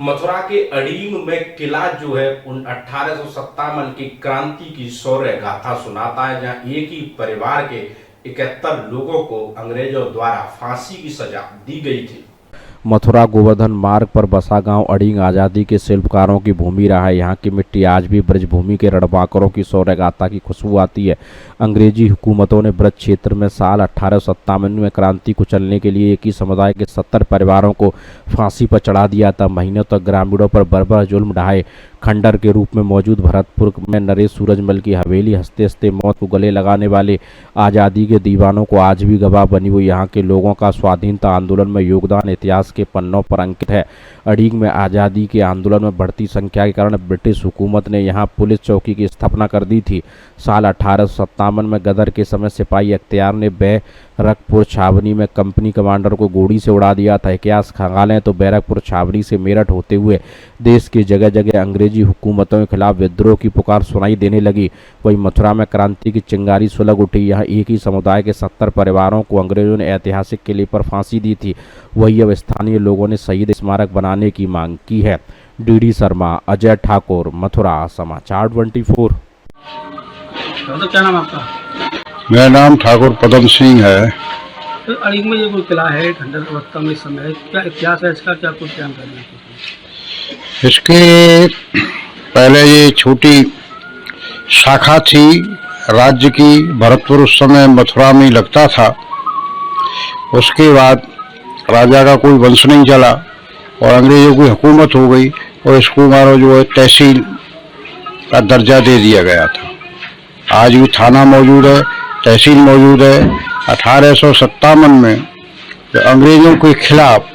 मथुरा के अड़ीग में किला जो है उन 1857 की क्रांति की शौर्य गाथा सुनाता है, जहां एक ही परिवार के 71 लोगों को अंग्रेजों द्वारा फांसी की सजा दी गई थी। मथुरा गोवर्धन मार्ग पर बसा गांव अड़ीग आज़ादी के शिल्पकारों की भूमि रहा है। यहाँ की मिट्टी आज भी ब्रजभूमि के रणबांकुरों की शौर्य गाथा की खुशबू आती है। अंग्रेजी हुकूमतों ने ब्रज क्षेत्र में साल 1857 में क्रांति को चलने के लिए एक ही समुदाय के 70 परिवारों को फांसी पर चढ़ा दिया था। महीनों तक ग्रामीणों पर बर्बर जुल्म ढाए। खंडर के रूप में मौजूद भरतपुर में नरेश सूरजमल की हवेली हंसते हंसते मौत को गले लगाने वाले आज़ादी के दीवानों को आज भी गवाह बनी हुई यहाँ के लोगों का स्वाधीनता आंदोलन में योगदान इतिहास के पन्नों पर अंकित है। अड़ीग में आज़ादी के आंदोलन में बढ़ती संख्या के कारण ब्रिटिश हुकूमत ने यहाँ पुलिस चौकी की स्थापना कर दी थी। साल 1857 में गदर के समय सिपाही अख्तियार ने बैरकपुर छावनी में कंपनी कमांडर को गोली से उड़ा दिया था। इतिहास खंगालें तो बैरकपुर छावनी से मेरठ होते हुए देश की जगह जगह अंग्रेजी हुकूमतों के खिलाफ विद्रोह की पुकार सुनाई देने लगी। वहीं मथुरा में क्रांति की चिंगारी सुलग उठी। यहाँ एक ही समुदाय के 70 परिवारों को अंग्रेजों ने ऐतिहासिक किले पर फांसी दी थी। वही अब स्थानीय लोगों ने शहीद स्मारक बनाने की मांग की है। डीडी शर्मा, अजय ठाकुर, मथुरा, समाचार 24। तो क्या नाम आपका? मेरा नाम ठाकुर पदम सिंह है। तो अड़ीग में ये कोई किला है, खंडर अवस्था में इस समय है, क्या इतिहास है इसका, क्या कुछ जानकारी है? इसके पहले ये छोटी शाखा थी राज्य की, भरतपुर उस समय मथुरा में लगता था। उसके बाद राजा का कोई वंश नहीं चला और अंग्रेजों की हुकूमत हो गई और इसको मानो जो है तहसील का दर्जा दे दिया गया था। आज भी थाना मौजूद है, तहसील मौजूद है। 1857 में जो अंग्रेजों के खिलाफ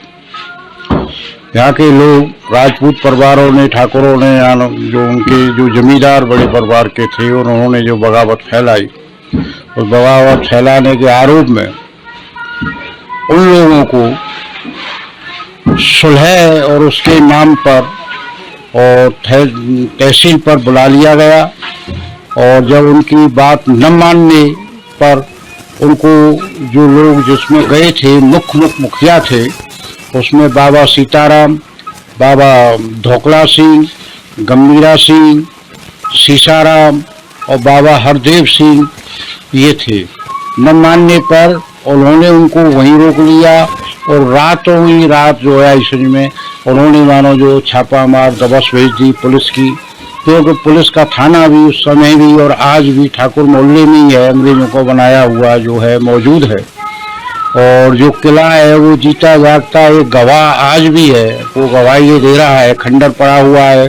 यहाँ के लोग राजपूत परिवारों ने, ठाकुरों ने, जो उनके जो जमींदार बड़े परिवार के थे, उन्होंने जो बगावत फैलाई, उस बगावत फैलाने के आरोप में उन लोगों को सुलह और उसके नाम पर और तहसील पर बुला लिया गया। और जब उनकी बात न मानने पर उनको जो लोग जिसमें गए थे, मुखिया थे, उसमें बाबा सीताराम, बाबा धोकला सिंह, गंभीरा सिंह, सीसाराम और बाबा हरदेव सिंह ये थे। न मानने पर उन्होंने उनको वहीं रोक लिया और रातों ही रात जो है इसमें में उन्होंने मानो जो छापा मार दबस भेज दी पुलिस की, क्योंकि पुलिस का थाना भी उस समय भी और आज भी ठाकुर मोहल्ले में ही है, अंग्रेजों को बनाया हुआ जो है मौजूद है। और जो किला है वो जीता जागता एक गवाह आज भी है, वो गवाही ये दे रहा है, खंडर पड़ा हुआ है।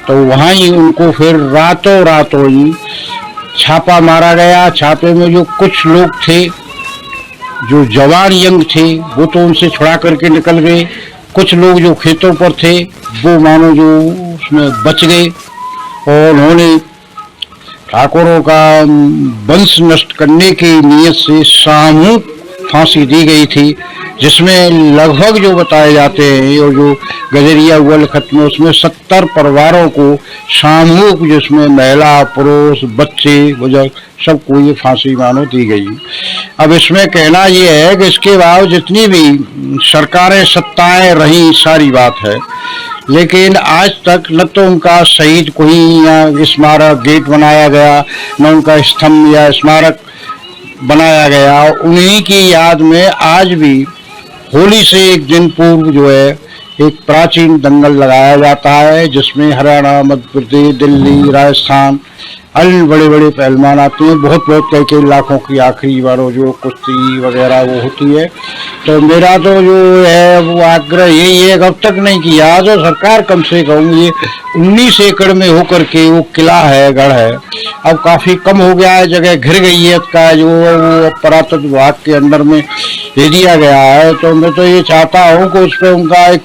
तो वहाँ ही उनको फिर रातों ही छापा मारा गया। छापे में जो कुछ लोग थे जो जवान यंग थे वो तो उनसे छुड़ा करके निकल गए, कुछ लोग जो खेतों पर थे वो मानो जो उसमें बच गए। और उन्होंने ठाकुरों का वंश नष्ट करने की नीयत से सामूहिक फांसी दी गई थी, जिसमें लगभग जो बताए जाते हैं और जो गजरिया हुआ लिखत में उसमें 70 परिवारों को सामूहिक, जिसमें महिला, पुरुष, बच्चे, बुजुर्ग सबको ये फांसी मानो दी गई। अब इसमें कहना ये है कि इसके बाद जितनी भी सरकारें सत्ताएं रही सारी बात है, लेकिन आज तक न तो उनका शहीद कोई या स्मारक गेट बनाया गया, न उनका स्तंभ या स्मारक बनाया गया। उन्हीं की याद में आज भी होली से एक दिन पूर्व जो है एक प्राचीन दंगल लगाया जाता है, जिसमें हरियाणा, मध्य प्रदेश, दिल्ली, राजस्थान अन्य बड़े बड़े पहलवान आते हैं। बहुत कई लाखों की आखिरी बारों जो कुश्ती वगैरह वो होती है। तो मेरा तो जो है वो आग्रह यही है, अब तक नहीं किया तो सरकार कम से कम ये 19 एकड़ में होकर के वो किला है, गढ़ है, अब काफ़ी कम हो गया है, जगह घिर गई है, का जो वो पुरातत्व विभाग के अंदर में दे दिया गया है। तो मैं तो ये चाहता हूँ कि उस पर उनका एक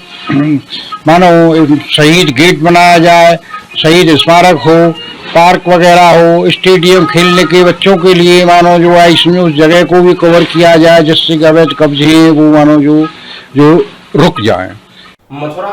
मानो शहीद गेट बनाया जाए, शहीद स्मारक हो, पार्क वगैरह हो, स्टेडियम खेलने के बच्चों के लिए मानो जो है इसमें उस जगह को भी कवर किया जाए, जिससे कि अवैध कब्जे वो मानो जो रुक जाए। मथुरा